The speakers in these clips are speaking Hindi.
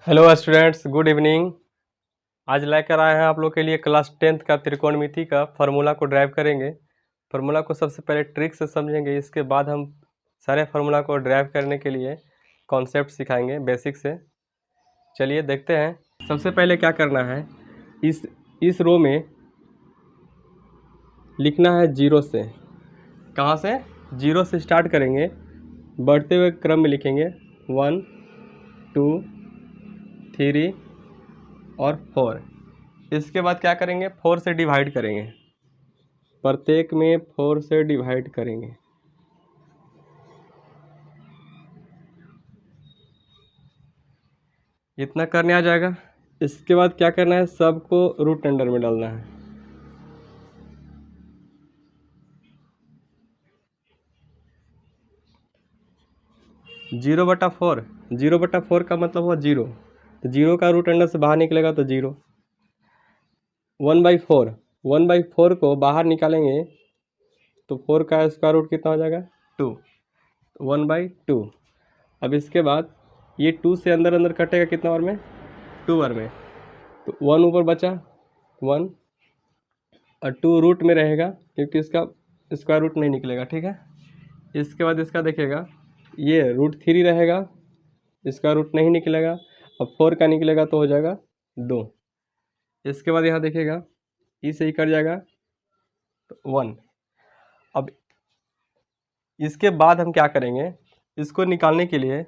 Hello students, good evening. आज लेकर आए हैं आप लोग के लिए क्लास 10th का त्रिकोणमिति का फार्मूला को ड्राइव करेंगे। फार्मूला को सबसे पहले ट्रिक से समझेंगे, इसके बाद हम सारे फार्मूला को ड्राइव करने के लिए कॉन्सेप्ट सिखाएंगे बेसिक से। चलिए देखते हैं। सबसे पहले क्या करना है, इस रो में लिखना है जीरो से। कहाँ से? जीरो से स्टार्ट करेंगे, बढ़ते हुए क्रम में लिखेंगे 1 2 3 और 4। इसके बाद क्या करेंगे, 4 से डिवाइड करेंगे, प्रत्येक में 4 से डिवाइड करेंगे। इतना करने आ जाएगा। इसके बाद क्या करना है, सबको रूट अंडर में डालना है। जीरो बटा फोर का मतलब हुआ जीरो, तो जीरो का रूट अंडर से बाहर निकलेगा तो जीरो। 1/4 को बाहर निकालेंगे तो 4 का स्क्वायर रूट कितना हो जाएगा, 2, 1/2। अब इसके बाद ये 2 से अंदर अंदर कटेगा कितना बार में, 2 बार में, तो 1 ऊपर बचा 1 और 2 रूट में रहेगा क्योंकि इसका स्क्वायर रूट नहीं निकलेगा। ठीक है, इसके बाद इसका देखिएगा, ये √3 रहेगा, इसका रूट नहीं निकलेगा। अब 4 का निकलेगा तो हो जाएगा 2। इसके बाद यहाँ देखिएगा, ई से ही कट जाएगा तो 1। अब इसके बाद हम क्या करेंगे, इसको निकालने के लिए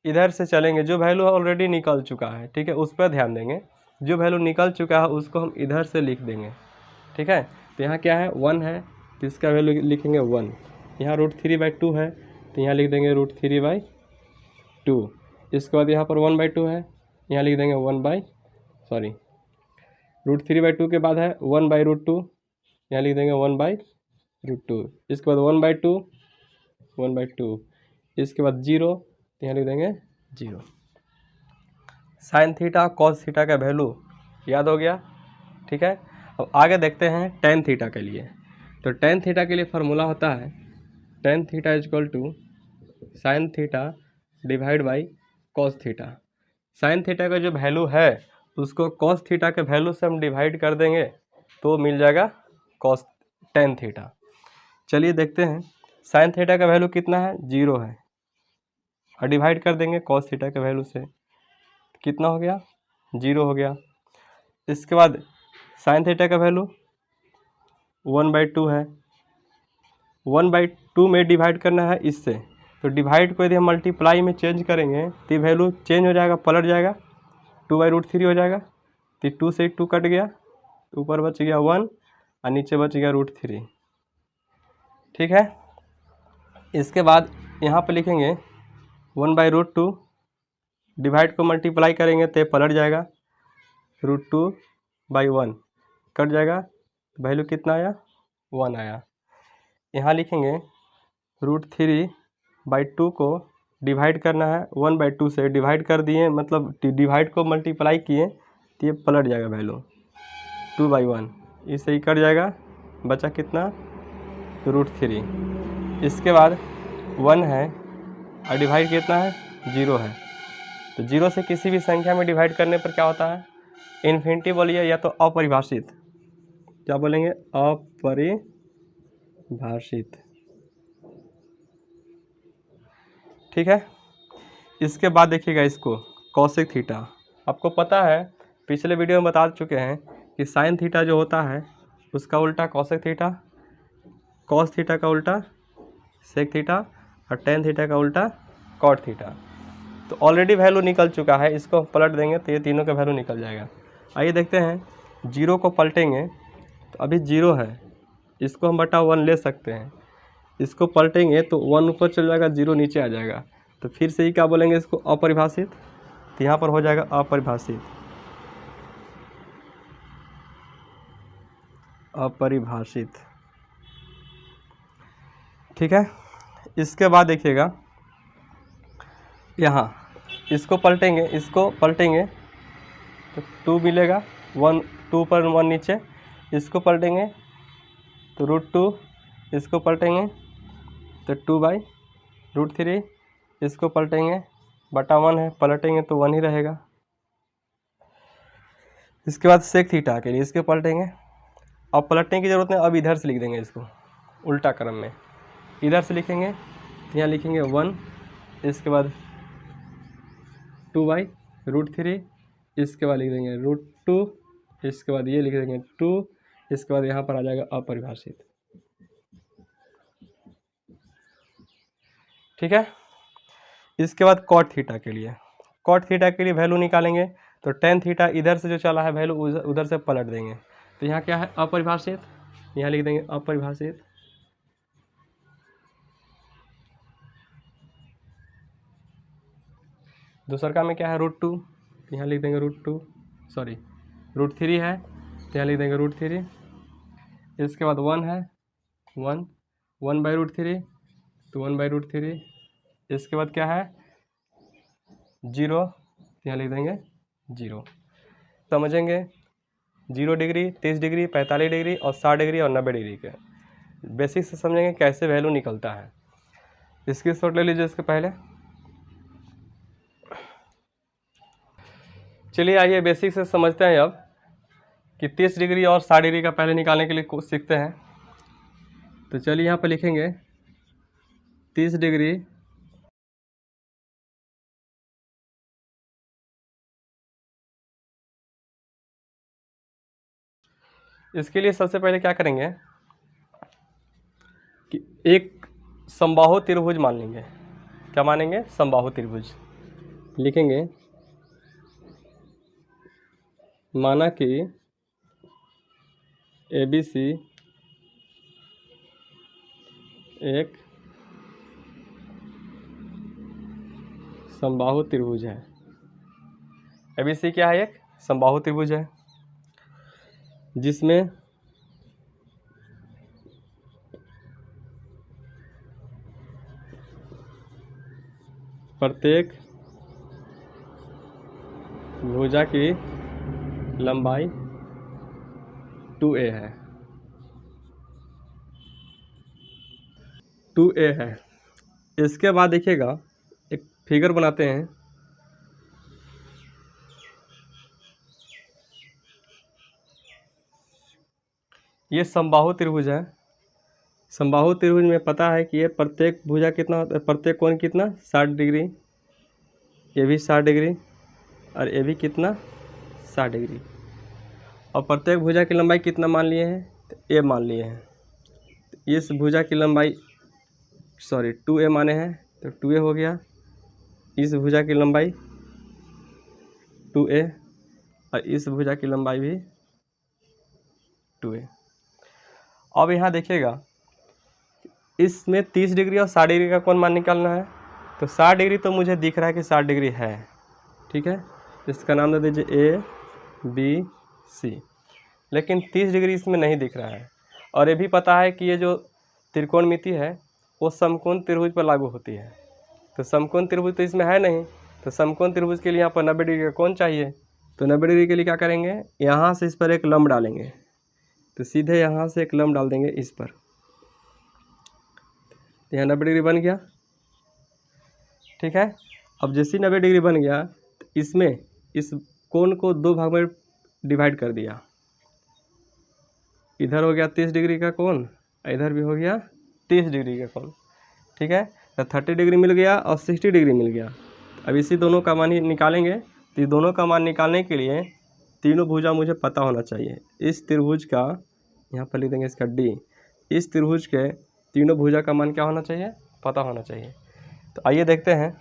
इधर से चलेंगे। जो वैल्यू ऑलरेडी निकल चुका है, ठीक है, उस पर ध्यान देंगे। जो वैल्यू निकल चुका है उसको हम इधर से लिख देंगे। ठीक है, तो यहाँ क्या है, 1 है तो इसका वैल्यू लिखेंगे 1। यहाँ √3/2 है तो यहाँ लिख देंगे √3/2। इसके बाद यहाँ पर 1/2 है, यहाँ लिख देंगे √3/2 के बाद है 1/√2, यहाँ लिख देंगे 1/√2। इसके बाद 1/2, इसके बाद 0, तो यहाँ लिख देंगे 0। साइन थीटा कॉस थीटा का वैल्यू याद हो गया। ठीक है, अब आगे देखते हैं टेन थीटा के लिए। तो टेन थीटा के लिए फार्मूला होता है tan theta is equal to sine theta divide by cos theta. Sine theta का जो वैल्यू है उसको कॉस थीटा के वैल्यू से हम डिवाइड कर देंगे तो मिल जाएगा कॉस टेन थीटा। चलिए देखते हैं, साइन थीटा का वैल्यू कितना है, 0 है, और डिवाइड कर देंगे कॉस थीटा के वैल्यू से, कितना हो गया, 0 हो गया। इसके बाद साइन थीटा का वैल्यू 1/2 है, 1/2 में डिवाइड करना है इससे, तो डिवाइड को यदि हम मल्टीप्लाई में चेंज करेंगे तो वैल्यू चेंज हो जाएगा, पलट जाएगा, 2/√3 हो जाएगा। तो 2 से 2 कट गया, तो ऊपर बच गया 1 और नीचे बच गया √3। ठीक है, इसके बाद यहाँ पर लिखेंगे 1/√2, डिवाइड को मल्टीप्लाई करेंगे तो पलट जाएगा, √2/1 कट जाएगा, तो वैल्यू कितना आया, 1 आया। यहाँ लिखेंगे √3/2 को डिवाइड करना है 1/2 से, डिवाइड कर दिए मतलब डिवाइड को मल्टीप्लाई किए तो ये पलट जाएगा वैल्यू 2/1, इससे ही कट जाएगा, बचा कितना, √3। इसके बाद 1 है और डिवाइड कितना है, 0 है। तो 0 से किसी भी संख्या में डिवाइड करने पर क्या होता है, इन्फिनिटी बोलिए या तो अपरिभाषित, क्या बोलेंगे, अपरिभाषित। ठीक है, इसके बाद देखिएगा इसको कॉसेक थीटा। आपको पता है, पिछले वीडियो में बता चुके हैं कि साइन थीटा जो होता है उसका उल्टा कॉसेक थीटा, कॉस थीटा का उल्टा सेक थीटा और टेन थीटा का उल्टा कॉट थीटा। तो ऑलरेडी वैल्यू निकल चुका है, इसको पलट देंगे तो ये तीनों का वैल्यू निकल जाएगा। आइए देखते हैं, 0 को पलटेंगे तो अभी 0 है, इसको हम बटा 1 ले सकते हैं, इसको पलटेंगे तो 1 ऊपर चल जाएगा, 0 नीचे आ जाएगा, तो फिर से ही क्या बोलेंगे इसको, अपरिभाषित। तो यहाँ पर हो जाएगा अपरिभाषित, अपरिभाषित। ठीक है, इसके बाद देखिएगा यहाँ इसको पलटेंगे तो 2 मिलेगा, 2 पर 1 नीचे, इसको पलटेंगे तो √2, इसको पलटेंगे तो 2/√3, इसको पलटेंगे बटा 1 है, पलटेंगे तो 1 ही रहेगा, इसके बाद सेक थीटा के लिए इसके पलटेंगे। अब पलटने की ज़रूरत नहीं, अब इधर से लिख देंगे इसको उल्टा क्रम में। इधर से लिखेंगे तो यहाँ लिखेंगे 1, इसके बाद 2/√3, इसके बाद लिख देंगे √2, इसके बाद ये लिख देंगे 2, इसके बाद यहाँ पर आ जाएगा अपरिभाषित। ठीक है। इसके बाद कॉट थीटा के लिए, कॉट थीटा के लिए वैल्यू निकालेंगे तो टेन थीटा इधर से जो चला है वैल्यू उधर से पलट देंगे। तो यहाँ क्या है अपरिभाषित, यहाँ लिख देंगे अपरिभाषित। दूसर का में क्या है √2, यहाँ लिख देंगे √2, सॉरी √3 है तो यहाँ लिख देंगे √3। इसके बाद 1 है, 1/√3 तो 1/√3। इसके बाद क्या है 0, यहाँ लिख देंगे 0। समझेंगे 0 डिग्री, 30 डिग्री, 45 डिग्री और 60 डिग्री और 90 डिग्री के बेसिक से समझेंगे कैसे वैल्यू निकलता है। इसकी शॉट ले लीजिए इसके पहले। चलिए आइए बेसिक से समझते हैं अब कि 30 डिग्री और 60 डिग्री का पहले निकालने के लिए सीखते हैं। तो चलिए यहाँ पर लिखेंगे 30 डिग्री इसके लिए सबसे पहले क्या करेंगे कि एक समबाहु त्रिभुज मान लेंगे। क्या मानेंगे? समबाहु त्रिभुज। लिखेंगे माना कि ABC एक समबाहु त्रिभुज है। ABC क्या है? एक समबाहु त्रिभुज है जिसमें प्रत्येक भुजा की लंबाई 2a है। 2a है। इसके बाद देखिएगा एक फिगर बनाते हैं। ये समबाहु त्रिभुज है। समबाहु त्रिभुज में पता है कि ये प्रत्येक भुजा कितना होता है, प्रत्येक कोण कितना 60 डिग्री, ये भी 60 डिग्री और ये भी कितना 60 डिग्री। और प्रत्येक भुजा की लंबाई कितना मान लिए हैं? तो a मान लिए हैं। इस भुजा की लंबाई 2a माने हैं तो 2a हो गया। इस भुजा की लंबाई 2a और इस भुजा की लंबाई भी 2a। अब यहाँ देखिएगा इसमें 30 डिग्री और 60 डिग्री का कोण मान निकालना है। तो 60 डिग्री तो मुझे दिख रहा है कि 60 डिग्री है, ठीक है। इसका नाम दे दीजिए ABC। लेकिन 30 डिग्री इसमें नहीं दिख रहा है। और ये भी पता है कि ये जो त्रिकोणमिति है वो समकोण त्रिभुज पर लागू होती है। तो समकोण त्रिभुज तो इसमें है नहीं, तो समकोण त्रिभुज के लिए यहाँ पर 90 डिग्री का कोण चाहिए। तो 90 डिग्री के लिए क्या करेंगे, यहाँ से इस पर एक लंब डालेंगे। तो सीधे यहाँ से एक लंब डाल देंगे इस पर। तो यहाँ 90 डिग्री बन गया, ठीक है। अब जैसे 90 डिग्री बन गया तो इसमें इस कोण को 2 भाग में डिवाइड कर दिया। इधर हो गया 30 डिग्री का कोण, इधर भी हो गया 30 डिग्री का कोण, ठीक है। तो 30 डिग्री मिल गया और 60 डिग्री मिल गया। अब इसी दोनों का मान ही निकालेंगे। तो ये दोनों का मान निकालने के लिए तीनों भुजा मुझे पता होना चाहिए। इस त्रिभुज का यहाँ पर लिख देंगे इसका D। इस त्रिभुज के तीनों भुजा का मान क्या होना चाहिए? पता होना चाहिए। तो आइए देखते हैं।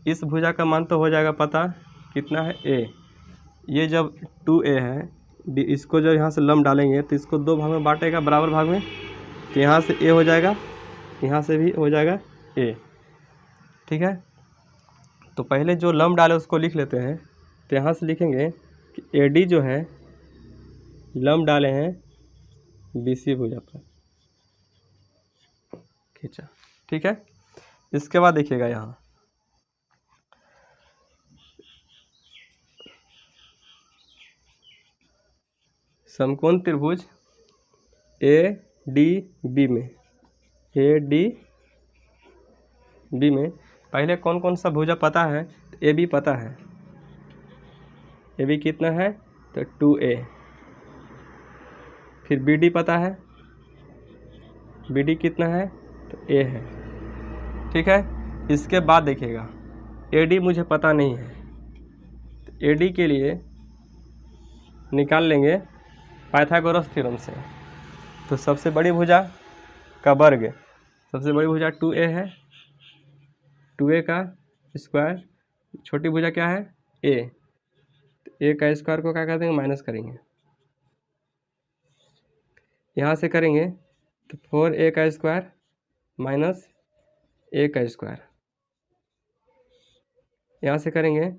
इस भुजा का मान तो हो जाएगा पता, कितना है A। ये जब 2a है, इसको जब यहाँ से लंब डालेंगे तो इसको 2 भाग में बांटेगा बराबर भाग में। तो यहाँ से a हो जाएगा, यहाँ से भी हो जाएगा a, ठीक है। तो पहले जो लंब डाले उसको लिख लेते हैं। तो यहाँ से लिखेंगे कि AD जो है लंब डाले हैं BC भुजा पर, खींचा, ठीक है। इसके बाद देखिएगा यहाँ समकोण त्रिभुज ADB में पहले कौन कौन सा भुजा पता है? तो AB पता है। AB कितना है तो 2a। फिर BD पता है, BD कितना है तो a है, ठीक है। इसके बाद देखिएगा AD मुझे पता नहीं है, तो AD के लिए निकाल लेंगे पाइथागोरस थ्योरम से। तो सबसे बड़ी भुजा का वर्ग, सबसे बड़ी भुजा 2a है, 2a का स्क्वायर, छोटी भुजा क्या है a, तो a का स्क्वायर को क्या कर देंगे माइनस करेंगे, यहाँ से करेंगे तो 4a का स्क्वायर माइनस a का स्क्वायर, यहाँ से करेंगे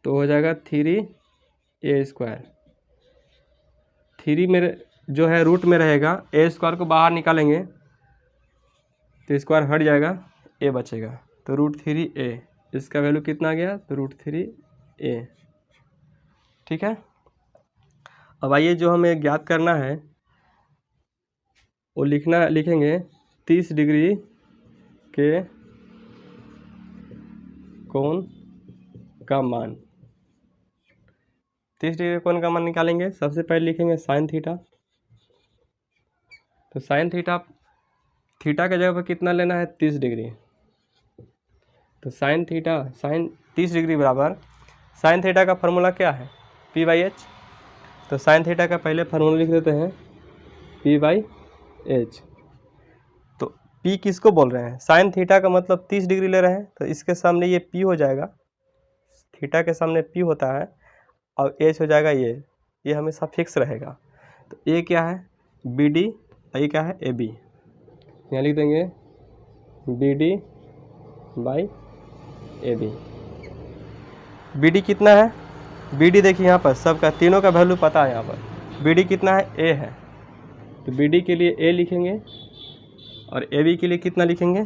तो हो जाएगा 3a स्क्वायर। 3 मेरे जो है रूट में रहेगा, a स्क्वायर को बाहर निकालेंगे तो स्क्वायर हट जाएगा, a बचेगा, तो √3a, इसका वैल्यू कितना आ गया तो √3a, ठीक है। अब आइए जो हमें ज्ञात करना है वो लिखेंगे 30 डिग्री के कोण का मान। 30 डिग्री कोण का मान निकालेंगे, सबसे पहले लिखेंगे साइन थीटा। तो साइन थीटा के जगह पर कितना लेना है 30 डिग्री, तो साइन 30 डिग्री बराबर साइन थीटा का फार्मूला क्या है P/h। तो साइन थीटा का पहले फार्मूला लिख देते हैं P/h। तो P किसको बोल रहे हैं, साइन थीटा का मतलब 30 डिग्री ले रहे हैं, तो इसके सामने ये P हो जाएगा, थीटा के सामने P होता है और h हो जाएगा ये हमेशा फिक्स रहेगा। तो ये क्या है BD और ये क्या है AB, यहाँ लिख देंगे BD/AB। BD कितना है, BD देखिए यहाँ पर सबका तीनों का वैल्यू पता है, यहाँ पर BD कितना है A है, तो BD के लिए A लिखेंगे और AB के लिए कितना लिखेंगे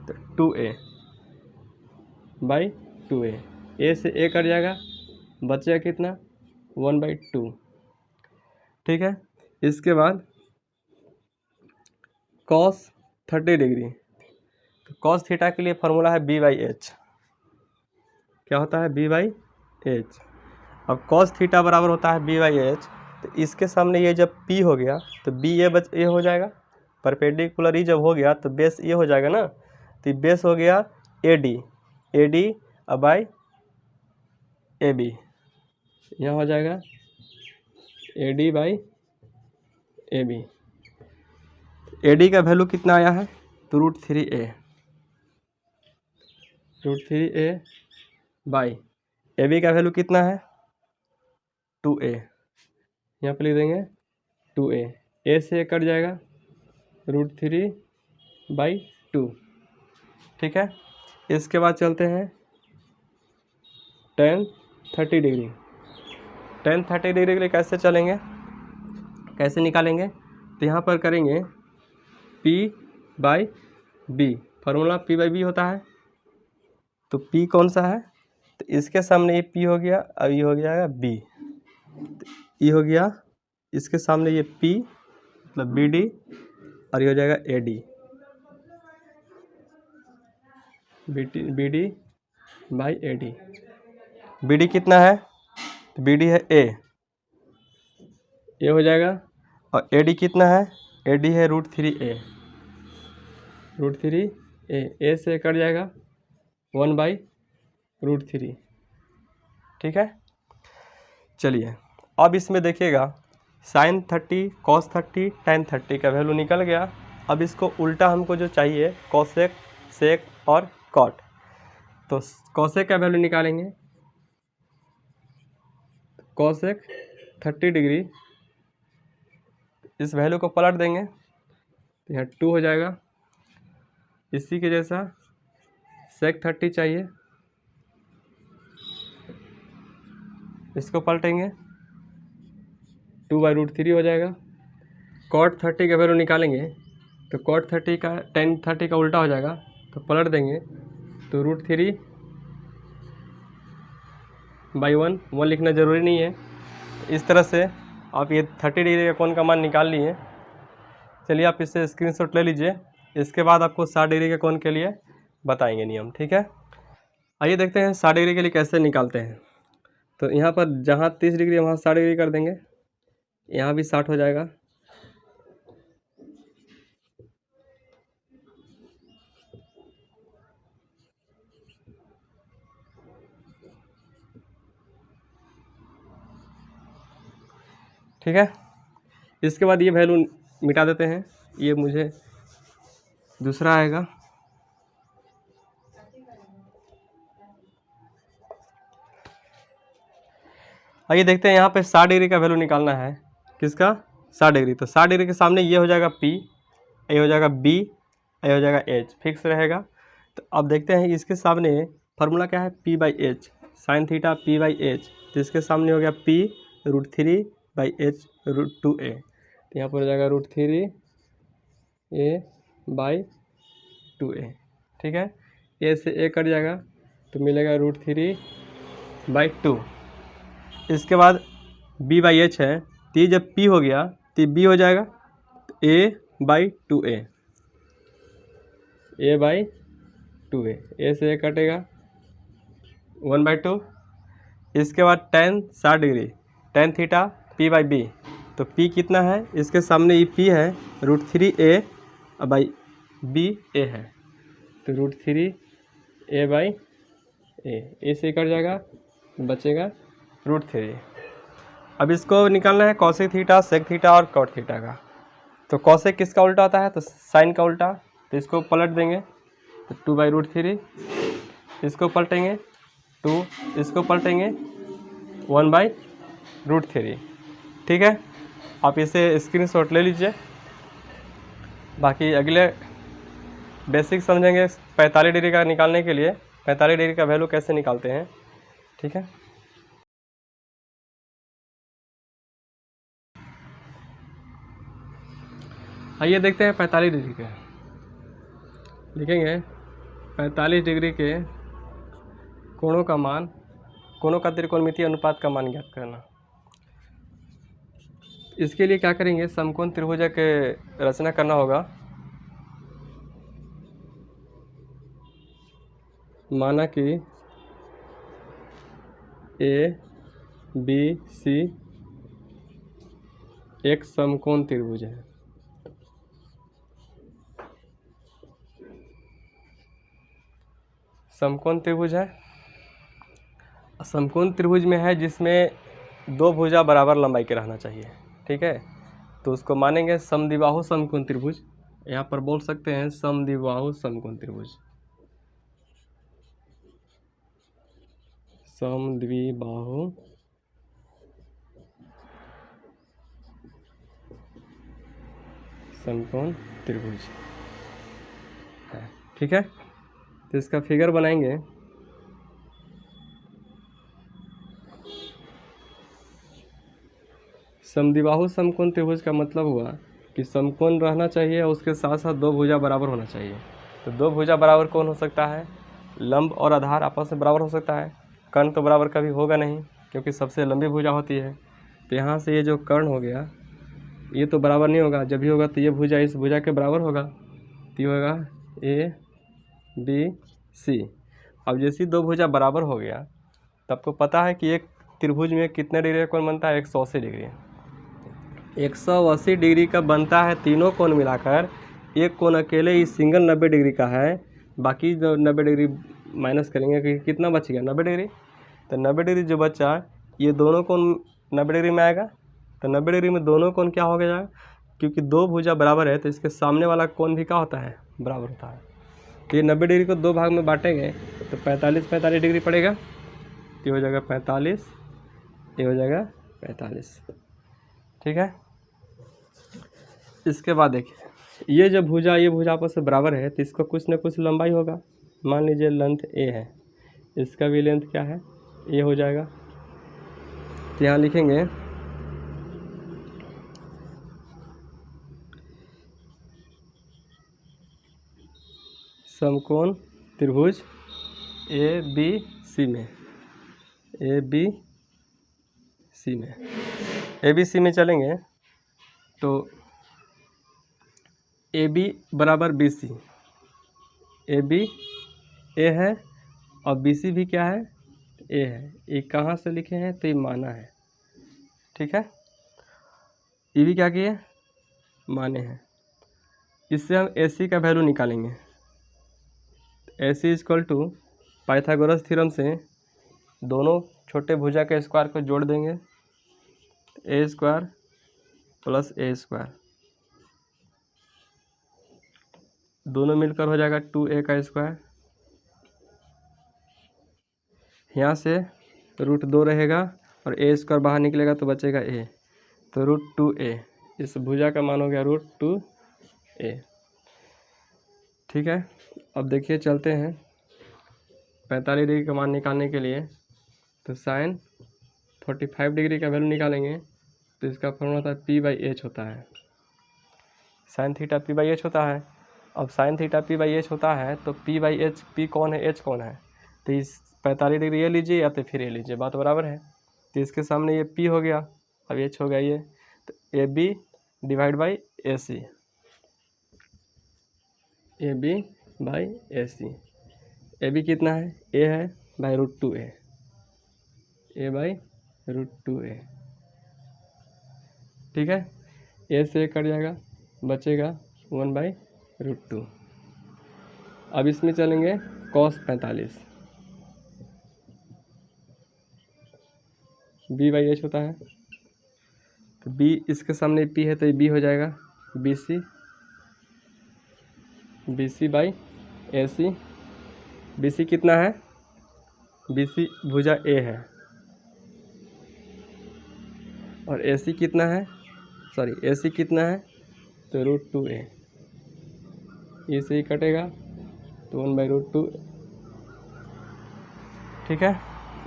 तो 2a/2a, A से A कट जाएगा, बचेगा कितना 1/2, ठीक है। इसके बाद cos 30 डिग्री, तो cos थीटा के लिए फार्मूला है B/h, क्या होता है B/h। अब cos थीटा बराबर होता है B/h, तो इसके सामने ये जब P हो गया तो B ये हो जाएगा, परपेंडिकुलर ही जब हो गया तो बेस ये हो जाएगा ना, तो बेस हो गया AD बाई AB, यहाँ हो जाएगा AD/AB। AD का वैल्यू कितना आया है तो √3a बाई AB का वैल्यू कितना है 2a, यहाँ पे लिख देंगे 2a, A से कट जाएगा √3/2, ठीक है। इसके बाद चलते हैं tan 30 डिग्री। tan 30 डिग्री के लिए कैसे चलेंगे, कैसे निकालेंगे, तो यहाँ पर करेंगे P/B, फार्मूला P/B होता है, तो P कौन सा है, तो इसके सामने ये P हो गया, अब ये हो जाएगा B, ये हो गया, इसके सामने ये P मतलब BD और ये हो जाएगा AD, BD/AD। BD कितना है तो BD है A, ये हो जाएगा, और AD कितना है, AD है √3a, A से कट जाएगा 1/√3, ठीक है। चलिए अब इसमें देखिएगा sin 30 cos 30 tan 30 का वैल्यू निकल गया। अब इसको उल्टा हमको जो चाहिए कोसेक, सेक और कॉट, तो कोसेक का वैल्यू निकालेंगे, कोसेक 30 डिग्री, इस वैल्यू को पलट देंगे तो यहाँ 2 हो जाएगा, इसी के जैसा सेक 30 चाहिए, इसको पलटेंगे 2/√3 हो जाएगा। कॉट 30 का वैल्यू निकालेंगे तो कॉट 30 का tan 30 का उल्टा हो जाएगा, तो पलट देंगे तो √3/1 लिखना ज़रूरी नहीं है। इस तरह से आप ये 30 डिग्री का कोण का मान निकाल लिए। चलिए आप इससे स्क्रीनशॉट ले लीजिए, इसके बाद आपको 60 डिग्री के कोण के लिए बताएंगे नियम, ठीक है। आइए देखते हैं 60 डिग्री के लिए कैसे निकालते हैं। तो यहाँ पर जहाँ 30 डिग्री वहाँ 60 डिग्री कर देंगे, यहाँ भी 60 हो जाएगा। ठीक है, इसके बाद ये वैल्यू मिटा देते हैं, ये मुझे दूसरा आएगा। आइए देखते हैं यहाँ पे 60 डिग्री का वैल्यू निकालना है। किसका? 60 डिग्री। तो 60 डिग्री के सामने ये हो जाएगा P, ये हो जाएगा B, ये हो जाएगा H, फिक्स रहेगा। तो अब देखते हैं इसके सामने फार्मूला क्या है, P/H, साइन थीटा P/H। तो इसके सामने हो गया P √3/H √2a। तो यहाँ पर हो जाएगा √3a/2a। ठीक है, a से a कट जाएगा तो मिलेगा √3/2। इसके बाद B/H है, तो ये जब P हो गया तो B हो जाएगा a/2a, a/2a, a से a कटेगा 1/2। इसके बाद tan 60 degree, tan theta P/B। तो P कितना है, इसके सामने ये P है √3a/B है, तो √3a/a, ए से कट जाएगा, बचेगा √3। अब इसको निकालना है कॉसेक थीटा, सेक थीटा और कॉट थीटा का। तो कॉसेक किसका उल्टा होता है, तो साइन का उल्टा। तो इसको पलट देंगे तो 2/√3, इसको पलटेंगे 2, इसको पलटेंगे 1/√3। ठीक है, आप इसे स्क्रीनशॉट ले लीजिए। बाकी अगले बेसिक समझेंगे 45 डिग्री का निकालने के लिए, 45 डिग्री का वैल्यू कैसे निकालते हैं। ठीक है, आइए देखते हैं 45 डिग्री के। लिखेंगे 45 डिग्री के कोणों का मान, कोणों का त्रिकोणमितीय अनुपात का मान ज्ञात करना। इसके लिए क्या करेंगे, समकोण त्रिभुज के रचना करना होगा। माना कि ABC एक समकोण त्रिभुज है। समकोण त्रिभुज है, समकोण त्रिभुज में है जिसमें दो भुजा बराबर लंबाई के रहना चाहिए। ठीक है, तो उसको मानेंगे समद्विबाहु समकोण त्रिभुज। यहाँ पर बोल सकते हैं समद्विबाहु समकोण त्रिभुज, समद्विबाहु समकोण त्रिभुज है। ठीक है, तो इसका फिगर बनाएंगे। समद्विबाहु समकोण त्रिभुज का मतलब हुआ कि समकोण रहना चाहिए और उसके साथ साथ दो भुजा बराबर होना चाहिए। तो दो भुजा बराबर कौन हो सकता है, लंब और आधार आपस में बराबर हो सकता है। कर्ण तो बराबर कभी होगा नहीं, क्योंकि सबसे लंबी भुजा होती है। तो यहाँ से ये जो कर्ण हो गया ये तो बराबर नहीं होगा, जब भी होगा तो ये भुजा इस भुजा के बराबर होगा, तो ये होगा ABC। अब जैसे दो भुजा बराबर हो गया तो आपको पता है कि एक त्रिभुज में कितने डिग्री का कोण बनता है, 180 डिग्री। 180 डिग्री का बनता है तीनों कोण मिलाकर। एक कोण अकेले ही सिंगल 90 डिग्री का है, बाकी जो 90 डिग्री माइनस करेंगे कि कितना बच गया, 90 डिग्री। तो 90 डिग्री जो बचा ये दोनों कोण 90 डिग्री में आएगा। तो 90 डिग्री में दोनों कोण क्या हो गया, क्योंकि दो भुजा बराबर है तो इसके सामने वाला कोण भी क्या होता है, बराबर होता है। तो ये 90 डिग्री को दो भाग में बांटेंगे तो 45 डिग्री पड़ेगा। तो ये हो जाएगा 45, ये हो जाएगा 45। ठीक है, इसके बाद देखिए ये जो भुजा ये भुजा आपस में बराबर है तो इसका कुछ न कुछ लंबाई होगा। मान लीजिए लेंथ A है, इसका भी लेंथ क्या है, A हो जाएगा। तो यहाँ लिखेंगे समकोण त्रिभुज ABC में चलेंगे तो AB बराबर BC, AB A है और BC भी क्या है, ए है, ये कहाँ से लिखे हैं तो ये माना है, ठीक है। ये भी क्या किए, माने हैं। इससे हम ए सी का वैल्यू निकालेंगे। ए सी इक्वल टू पाइथागोरस थ्योरम से दोनों छोटे भुजा के स्क्वायर को जोड़ देंगे, ए स्क्वायर प्लस ए स्क्वायर, दोनों मिलकर हो जाएगा 2a का स्क्वायर। यहाँ से √2 रहेगा और ए स्क्वायर बाहर निकलेगा तो बचेगा a, तो √2a, इस भुजा का मान हो गया √2a, ठीक है। अब देखिए चलते हैं 45 डिग्री का मान निकालने के लिए, तो साइन 45 डिग्री का वैल्यू निकालेंगे तो इसका फॉर्मूला होता है p/h होता है, साइन थीटा p/h होता है। अब साइन थीटा p/h होता है तो p/h, p कौन है, h कौन है, तो इस 45 डिग्री ये लीजिए या तो फिर ये लीजिए, बात बराबर है। तो इसके सामने ये p हो गया, अब h हो गया ये, तो AB divide by AC, AB/AC, AB कितना है, a है बाई √2a, a/√2a, ठीक है। a से कट जाएगा, बचेगा 1/√2। अब इसमें चलेंगे cos 45, b/h होता है, तो b इसके सामने p है तो ये b हो जाएगा BC/AC। BC कितना है, BC भुजा a है और AC कितना है, सॉरी AC कितना है तो √2a, ये से ही कटेगा तो 1/√2, ठीक है।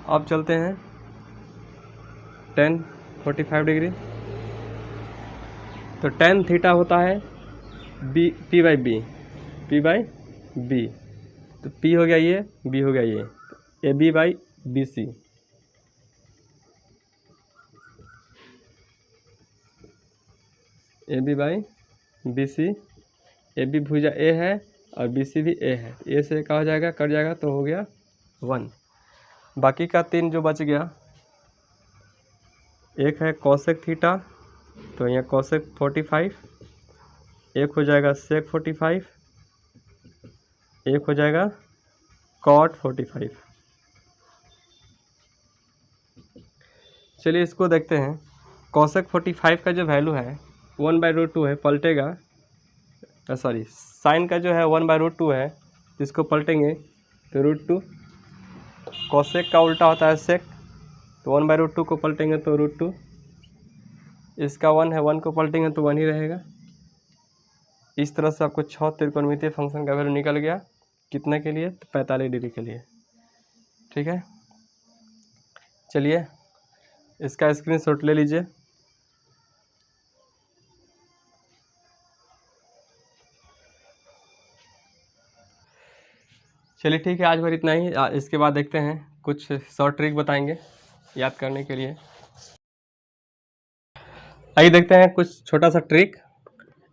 अब चलते हैं tan 45 डिग्री, तो tan थीटा होता है p/b, तो p हो गया ये, b हो गया ये, AB/BC, AB/BC, AB भुजा a है और BC भी a है, a से क्या हो जाएगा, कट जाएगा तो हो गया 1। बाकी का 3 जो बच गया, एक है कोसेक थीटा, तो यहाँ कोसेक 45, एक हो जाएगा सेक 45, एक हो जाएगा कॉट 45। चलिए इसको देखते हैं। कोसेक 45 का जो वैल्यू है 1/√2 है, पलटेगा, सॉरी साइन का जो है 1/√2 है, इसको पलटेंगे तो √2, कोसेक का उल्टा होता है सेक, तो 1/√2 को पलटेंगे तो √2, इसका 1 है, 1 को पलटेंगे तो 1 ही रहेगा। इस तरह से आपको 6 त्रिकोणमितीय फंक्शन का वैल्यू निकल गया, कितने के लिए, तो 45 डिग्री के लिए, ठीक है। चलिए इसका स्क्रीनशॉट ले लीजिए। चलिए ठीक है, आज भर इतना ही। इसके बाद देखते हैं कुछ शॉर्ट ट्रिक बताएंगे याद करने के लिए। आइए देखते हैं कुछ छोटा सा ट्रिक।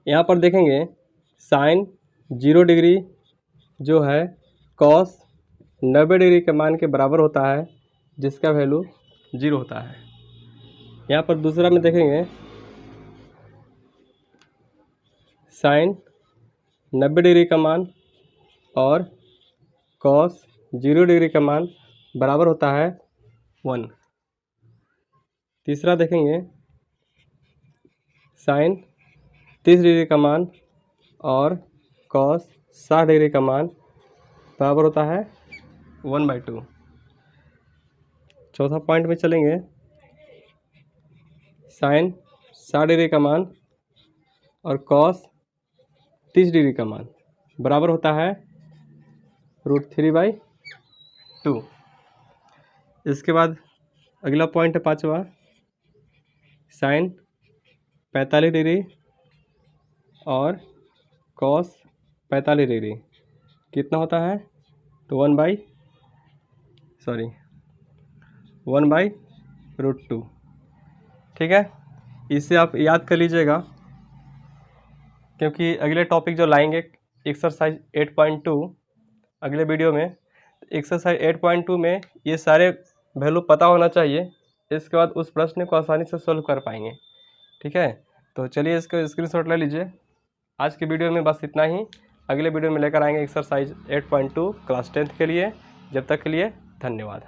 यहाँ पर देखेंगे साइन 0 डिग्री जो है कॉस 90 डिग्री के मान के बराबर होता है, जिसका वैल्यू 0 होता है। यहाँ पर दूसरा में देखेंगे साइन 90 डिग्री का मान और कॉस 0 डिग्री का मान बराबर होता है 1। तीसरा देखेंगे साइन 30 डिग्री का मान और कॉस 60 डिग्री का मान बराबर होता है 1/2। चौथा पॉइंट में चलेंगे साइन 60 डिग्री का मान और कॉस 30 डिग्री का मान बराबर होता है √3/2। इसके बाद अगला पॉइंट है पांचवा, साइन 45 डिग्री और कॉस 45 डिग्री कितना होता है, तो 1/√2, ठीक है। इसे आप याद कर लीजिएगा, क्योंकि अगले टॉपिक जो लाएंगे एक्सरसाइज 8.2 अगले वीडियो में, एक्सरसाइज 8.2 में ये सारे वैल्यू पता होना चाहिए, इसके बाद उस प्रश्न को आसानी से सोल्व कर पाएंगे। ठीक है, तो चलिए इसका स्क्रीनशॉट ले लीजिए। आज की वीडियो में बस इतना ही। अगले वीडियो में लेकर आएंगे एक्सरसाइज 8.2 क्लास 10th के लिए। जब तक के लिए धन्यवाद।